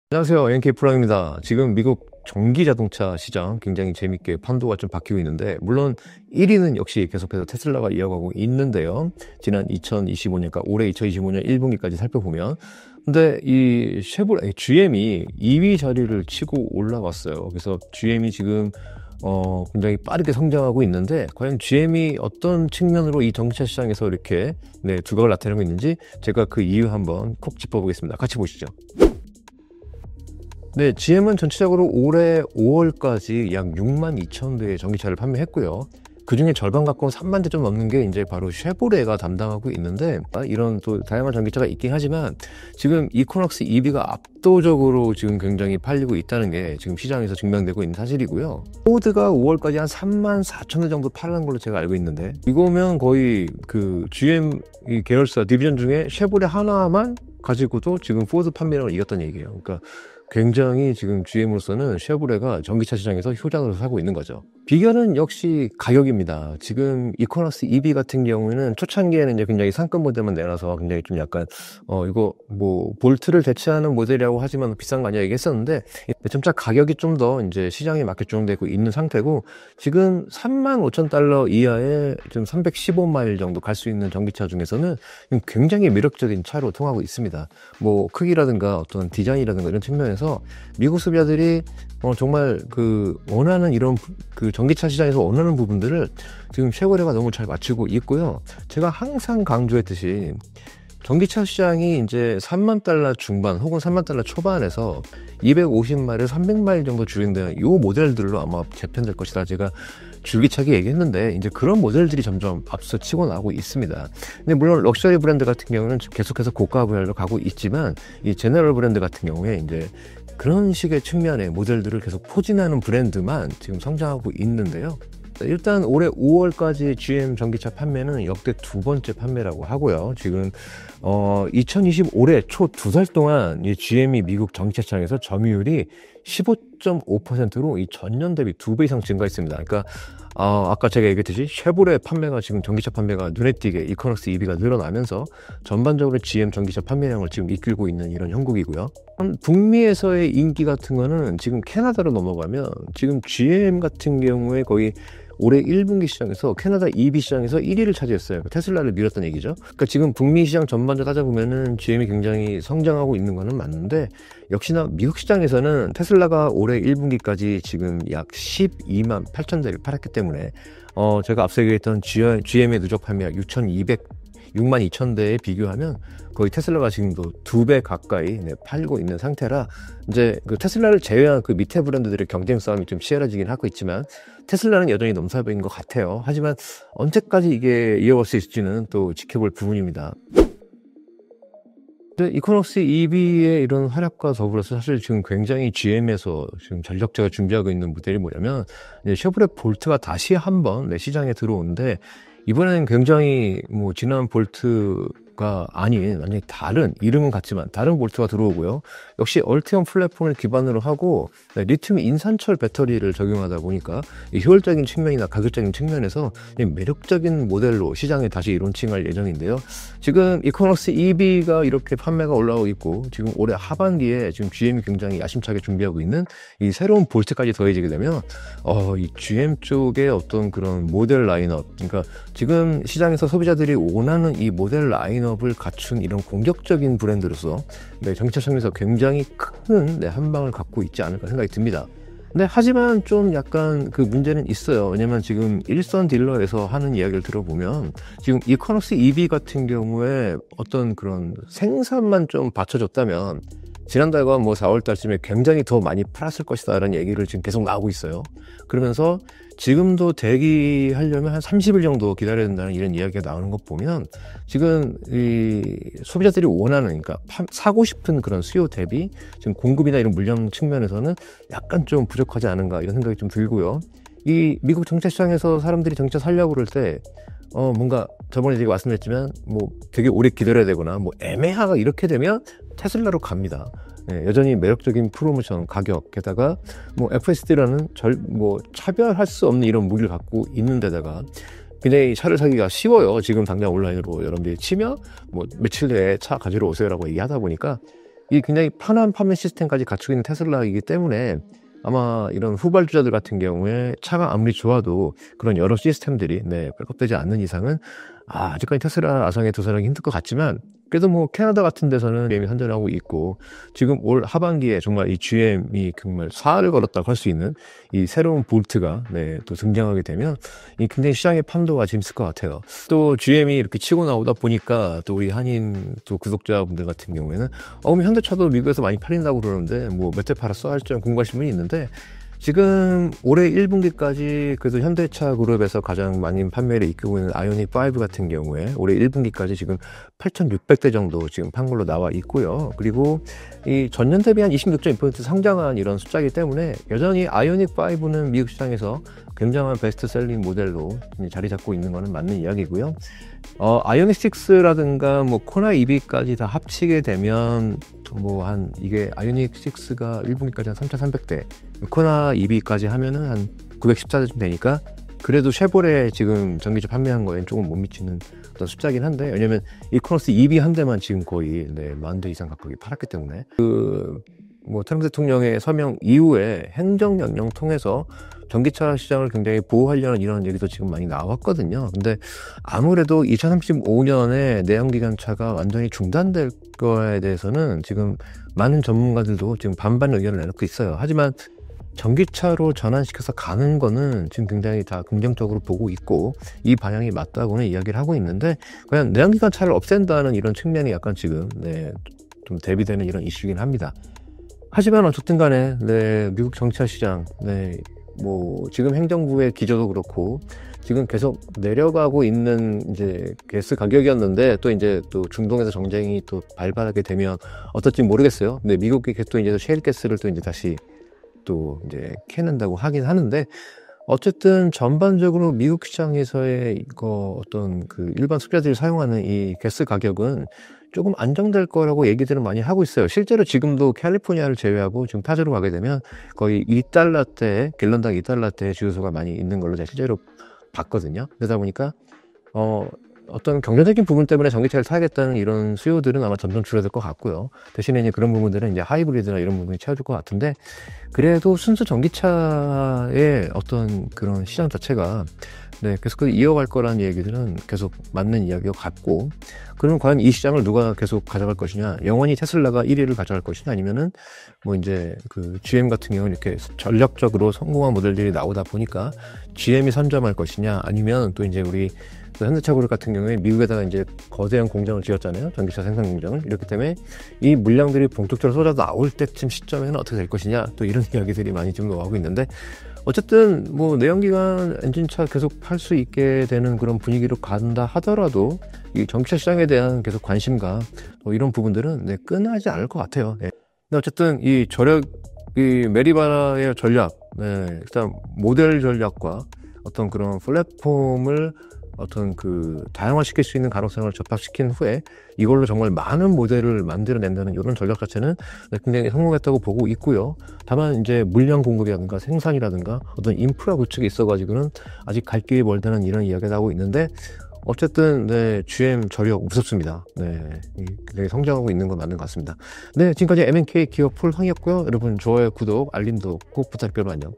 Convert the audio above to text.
안녕하세요. NK 프로입니다. 지금 미국 전기 자동차 시장 굉장히 재밌게 판도가 좀 바뀌고 있는데, 물론 1위는 역시 계속해서 테슬라가 이어가고 있는데요. 지난 2025년, 그러니까 올해 2025년 1분기까지 살펴보면, 근데 이 GM이 2위 자리를 치고 올라왔어요. 그래서 GM이 지금 굉장히 빠르게 성장하고 있는데, 과연 GM이 어떤 측면으로 이 전기차 시장에서 이렇게 두각을 나타내고 있는지 제가 그 이유 한번 콕 짚어보겠습니다. 같이 보시죠. 네, GM은 전체적으로 올해 5월까지 약 6만 2천 대의 전기차를 판매했고요. 그 중에 절반 가까운 3만 대 좀 넘는 게 이제 바로 쉐보레가 담당하고 있는데, 이런 또 다양한 전기차가 있긴 하지만 지금 이코넉스 EV가 압도적으로 지금 굉장히 팔리고 있다는 게 지금 시장에서 증명되고 있는 사실이고요. 포드가 5월까지 한 3만 4천 대 정도 팔는 걸로 제가 알고 있는데, 이거면 거의 그 GM 이 계열사 디비전 중에 쉐보레 하나만 가지고도 지금 포드 판매량을 이겼다는 얘기예요. 그러니까 굉장히 지금 GM으로서는 쉐보레가 전기차 시장에서 효자로 사고 있는 거죠. 비결은 역시 가격입니다. 지금 이코너스 EV 같은 경우에는 초창기에는 이제 굉장히 상급 모델만 내놔서 굉장히 좀 약간 이거 뭐 볼트를 대체하는 모델이라고 하지만 비싼 거 아니야 얘기했었는데, 점차 가격이 좀 더 이제 시장에 맞게 조정되고 있는 상태고, 지금 35,000달러 이하의 좀 315마일 정도 갈 수 있는 전기차 중에서는 굉장히 매력적인 차로 통하고 있습니다. 뭐 크기라든가 어떤 디자인이라든가 이런 측면에서 미국 소비자들이 정말 그 원하는 이런 그 전기차 시장에서 원하는 부분들을 지금 쉐보레가 너무 잘 맞추고 있고요. 제가 항상 강조했듯이 전기차 시장이 이제 3만 달러 중반 혹은 3만 달러 초반에서 250마일, 300마일 정도 주행되는 이 모델들로 아마 재편될 것이다. 제가 줄기차게 얘기했는데, 이제 그런 모델들이 점점 앞서 치고 나가고 있습니다. 근데 물론 럭셔리 브랜드 같은 경우는 계속해서 고가 분야로 가고 있지만, 이 제너럴 브랜드 같은 경우에 이제 그런 식의 측면의 모델들을 계속 포진하는 브랜드만 지금 성장하고 있는데요. 일단 올해 5월까지 GM 전기차 판매는 역대 두 번째 판매라고 하고요. 지금 2020 올해 초 2달 동안 이 GM이 미국 전기차 시장에서 점유율이 15.5%로 이 전년 대비 2배 이상 증가했습니다. 그러니까 아까 제가 얘기했듯이 쉐보레 판매가 지금 전기차 판매가 눈에 띄게 이코넉스 EV가 늘어나면서 전반적으로 GM 전기차 판매량을 지금 이끌고 있는 이런 형국이고요. 북미에서의 인기 같은 거는 지금 캐나다로 넘어가면 지금 GM 같은 경우에 거의 올해 1분기 시장에서 캐나다 EV 시장에서 1위를 차지했어요. 테슬라를 밀었다는 얘기죠. 그러니까 지금 북미 시장 전반적으로 따져보면은 GM이 굉장히 성장하고 있는 거는 맞는데, 역시나 미국 시장에서는 테슬라가 올해 1분기까지 지금 약 12만 8천 대를 팔았기 때문에 제가 앞서 얘기했던 GM의 누적 판매약 6만 2천 대에 비교하면 거의 테슬라가 지금도 2배 가까이 팔고 있는 상태라, 이제 그 테슬라를 제외한 그 밑에 브랜드들의 경쟁 싸움이 좀 치열해지긴 하고 있지만, 테슬라는 여전히 넘사벽인 것 같아요. 하지만 언제까지 이게 이어갈 수 있을지는 또 지켜볼 부분입니다. 근데 이코넉스 EV의 이런 활약과 더불어서 사실 지금 굉장히 GM에서 지금 전력자가 준비하고 있는 모델이 뭐냐면, 이제 쉐보레 볼트가 다시 한번 시장에 들어오는데, 이번에는 굉장히 뭐 지난 볼트가 아닌 완전히 다른, 이름은 같지만 다른 볼트가 들어오고요. 역시 얼티엄 플랫폼을 기반으로 하고 리튬 인산철 배터리를 적용하다 보니까 이 효율적인 측면이나 가격적인 측면에서 매력적인 모델로 시장에 다시 론칭할 예정인데요. 지금 이코넉스 EV가 이렇게 판매가 올라오고 있고, 지금 올해 하반기에 지금 GM이 굉장히 야심차게 준비하고 있는 이 새로운 볼트까지 더해지게 되면 이 GM 쪽의 어떤 그런 모델 라인업, 그러니까 지금 시장에서 소비자들이 원하는 이 모델 라인업을 갖춘 이런 공격적인 브랜드로서 전기차 시장에서 굉장히 큰 한방을 갖고 있지 않을까 생각이 듭니다. 근데 하지만 좀 약간 그 문제는 있어요. 왜냐면 지금 일선 딜러에서 하는 이야기를 들어보면, 지금 이코넉스 EV 같은 경우에 어떤 그런 생산만 좀 받쳐줬다면 지난달과 뭐 4월달쯤에 굉장히 더 많이 팔았을 것이다 라는 얘기를 지금 계속 나오고 있어요. 그러면서 지금도 대기하려면 한 30일 정도 기다려야 된다는 이런 이야기가 나오는 것 보면, 지금 이 소비자들이 원하는, 그러니까 사고 싶은 그런 수요 대비 지금 공급이나 이런 물량 측면에서는 약간 좀 부족하지 않은가 이런 생각이 좀 들고요. 이 미국 전기차 시장에서 사람들이 전기차 살려고 그럴 때 뭔가 저번에 제가 말씀드렸지만 뭐 되게 오래 기다려야 되거나 뭐 애매하가 이렇게 되면 테슬라로 갑니다. 여전히 매력적인 프로모션, 가격, 게다가 뭐 FSD라는 뭐 차별할 수 없는 이런 무기를 갖고 있는 데다가 굉장히 차를 사기가 쉬워요. 지금 당장 온라인으로 여러분들이 치면 뭐 며칠 내에 차 가지러 오세요라고 얘기하다 보니까 이 굉장히 편한 판매 시스템까지 갖추고 있는 테슬라이기 때문에 아마 이런 후발주자들 같은 경우에 차가 아무리 좋아도 그런 여러 시스템들이 백업되지 않는 이상은 아직까지 테슬라 아성에 도달하기 힘들 것 같지만, 그래도 뭐 캐나다 같은 데서는 GM이 선전하고 있고, 지금 올 하반기에 정말 이 GM이 정말 사활을 걸었다고 할 수 있는 이 새로운 볼트가 또 등장하게 되면 이 굉장히 시장의 판도가 재밌을 것 같아요. 또 GM이 이렇게 치고 나오다 보니까 또 우리 한인 또 구독자분들 같은 경우에는 현대차도 미국에서 많이 팔린다고 그러는데 뭐 몇 대 팔았어 할 줄 궁금하신 분이 있는데, 지금 올해 1분기까지 그래도 현대차 그룹에서 가장 많이 판매를 이끌고 있는 아이오닉 5 같은 경우에 올해 1분기까지 지금 8,600대 정도 지금 판 걸로 나와 있고요. 그리고 이 전년 대비 한 26.2% 상장한 이런 숫자이기 때문에 여전히 아이오닉 5는 미국 시장에서 굉장한 베스트셀링 모델로 자리 잡고 있는 것은 맞는 이야기고요. 아이오닉 6라든가 뭐 코나 EV까지 다 합치게 되면 이게 아이오닉 6가 1분기까지 한 3,300대, 코나 EV까지 하면은 한 914대쯤 되니까 그래도 쉐보레 지금 전기차 판매한 거엔 조금 못 미치는 어떤 숫자긴 한데, 왜냐면 이코노스 EV 한 대만 지금 거의 10,000대 이상 가까이 팔았기 때문에 트럼프 대통령의 서명 이후에 행정명령 통해서 전기차 시장을 굉장히 보호하려는 이런 얘기도 지금 많이 나왔거든요. 근데 아무래도 2035년에 내연기관차가 완전히 중단될 거에 대해서는 지금 많은 전문가들도 지금 반반 의견을 내놓고 있어요. 하지만 전기차로 전환시켜서 가는 거는 지금 굉장히 다 긍정적으로 보고 있고 이 방향이 맞다고는 이야기를 하고 있는데, 그냥 내연기관차를 없앤다는 이런 측면이 약간 지금 좀 대비되는 이런 이슈이긴 합니다. 하지만 어쨌든 간에 미국 전기차 시장 지금 행정부의 기조도 그렇고 지금 계속 내려가고 있는 이제 가스 가격이었는데, 또 중동에서 정쟁이 또 발발하게 되면 어떨지 모르겠어요. 근데 미국이 또 이제 셰일 가스를 또 이제 다시 또 이제 캐낸다고 하긴 하는데, 어쨌든 전반적으로 미국 시장에서의 어떤 그 일반 소비자들이 사용하는 이 가스 가격은 조금 안정될 거라고 얘기들은 많이 하고 있어요. 실제로 지금도 캘리포니아를 제외하고 지금 타주로 가게 되면 거의 2달러대, 갤런당 2달러대 주유소가 많이 있는 걸로 제가 실제로 봤거든요. 그러다 보니까 어떤 경제적인 부분 때문에 전기차를 타야겠다는 이런 수요들은 아마 점점 줄어들 것 같고요. 대신에 이제 그런 부분들은 이제 하이브리드나 이런 부분이 채워줄 것 같은데, 그래도 순수 전기차의 어떤 그런 시장 자체가 계속 이어갈 거라는 얘기들은 계속 맞는 이야기가 같고, 그러면 과연 이 시장을 누가 계속 가져갈 것이냐, 영원히 테슬라가 1위를 가져갈 것이냐, 아니면은 그 GM 같은 경우는 이렇게 전략적으로 성공한 모델들이 나오다 보니까 GM이 선점할 것이냐, 아니면 또 이제 우리 현대차 그룹 같은 경우에 미국에다가 이제 거대한 공장을 지었잖아요. 전기차 생산 공장을. 이렇기 때문에 이 물량들이 본격적으로 쏟아 나올 때쯤 시점에는 어떻게 될 것이냐, 또 이런 이야기들이 많이 지금 나오고 있는데, 어쨌든 내연기관 엔진차 계속 팔 수 있게 되는 그런 분위기로 간다 하더라도 이 전기차 시장에 대한 계속 관심과 이런 부분들은 끝나지 않을 것 같아요. 근데 어쨌든 이 메리바의 전략, 일단 모델 전략과 어떤 그런 플랫폼을 다양화시킬 수 있는 가능성을 접합시킨 후에 이걸로 정말 많은 모델을 만들어낸다는 이런 전략 자체는 굉장히 성공했다고 보고 있고요. 다만 이제 물량 공급이라든가 생산이라든가 어떤 인프라 구축이 있어가지고는 아직 갈 길이 멀다는 이런 이야기가 나오고 있는데, 어쨌든 GM 전력 무섭습니다. 굉장히 성장하고 있는 건 맞는 것 같습니다. 지금까지 M&K 기업 풀황이었고요. 여러분 좋아요, 구독, 알림도 꼭 부탁드려요. 안녕.